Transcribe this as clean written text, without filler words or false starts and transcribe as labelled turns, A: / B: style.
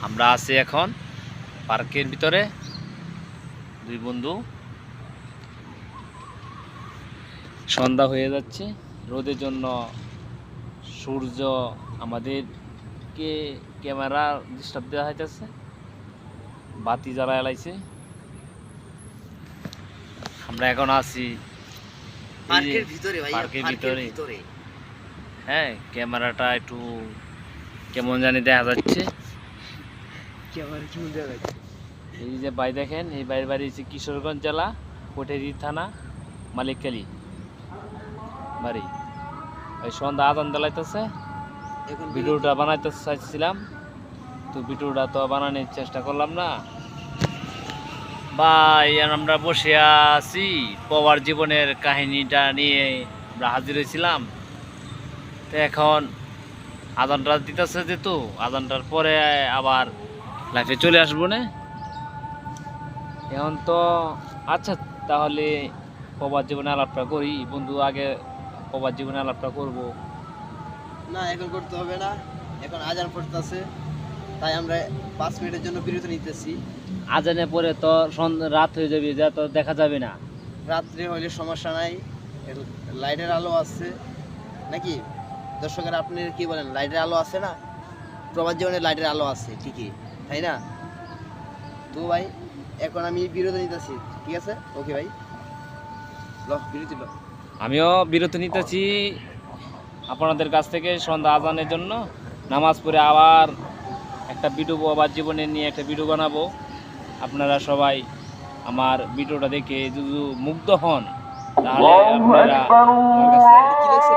A: আমরা আছি এখন পার্কের ভিতরে দুই বন্ধু। সন্ধ্যা হয়ে যাচ্ছে, রোদের জন্য সূর্য আমাদেরকে ক্যামেরা ডিস্টার্ব দেওয়া হইতেছে, বাতি জ্বালা এলাইছে। আমরা এখন আছি
B: পার্কের ভিতরে ভাই,
A: পার্কের ভিতরে। হ্যাঁ, ক্যামেরাটা একটু কেমন জানি দেখা যাচ্ছে। এই যে ভাই দেখেন, এই ভাইয়ের বাড়ি হচ্ছে কিশোরগঞ্জ জেলা কোটেরি থানা মালিকখালী বাড়ি। ওই সন্ধ্যা আজান দিলাইতেছে, ভিডিওটা বানাইতে চাইছিলাম, তো ভিডিওটা তো বানানোর চেষ্টা করলাম না ভাই। আমরা বসে আছি, পবার জীবনের কাহিনীটা নিয়ে আমরা হাজির হয়েছিলাম। তো এখন আজানটা দিতেছে, যেহেতু আজানটার পরে আবার লাইফে চলে আসবো না এখন। তো আচ্ছা, তাহলে প্রবাস জীবনে আলাপটা করি বন্ধু। আগে প্রবাস জীবনে আলাপটা করব
B: না, এখন করতে হবে না, এখন আজান পড়তেছে, তাই আমরা 5 মিনিটের জন্য বিরতি নিতেছি।
A: আজানের পরে তো রাত হয়ে যাবে, যা তো দেখা যাবে না।
B: রাত্রে হইলে সমস্যা নাই, লাইটের আলো আছে নাকি দর্শকেরা? আপনি কি বলেন, লাইটের আলো আছে না? প্রবাস জীবনে লাইটের আলো আছে ঠিকই, তাই না? তো ভাই এখন আমি বিরতি নিতেছি, ঠিক আছে? ওকে ভাই, বিরতি ল।
A: আমিও বিরতি নিতেছি আপনাদের কাছ থেকে সন্ধ্যা আজানের জন্য। নামাজ পড়ে আবার একটা ভিডিও প্রবাস জীবনে নিয়ে একটা ভিডিও বানাবো। আপনারা সবাই আমার ভিডিওটা দেখে যদি মুগ্ধ হন, তাহলে আপনারা আমার কাছে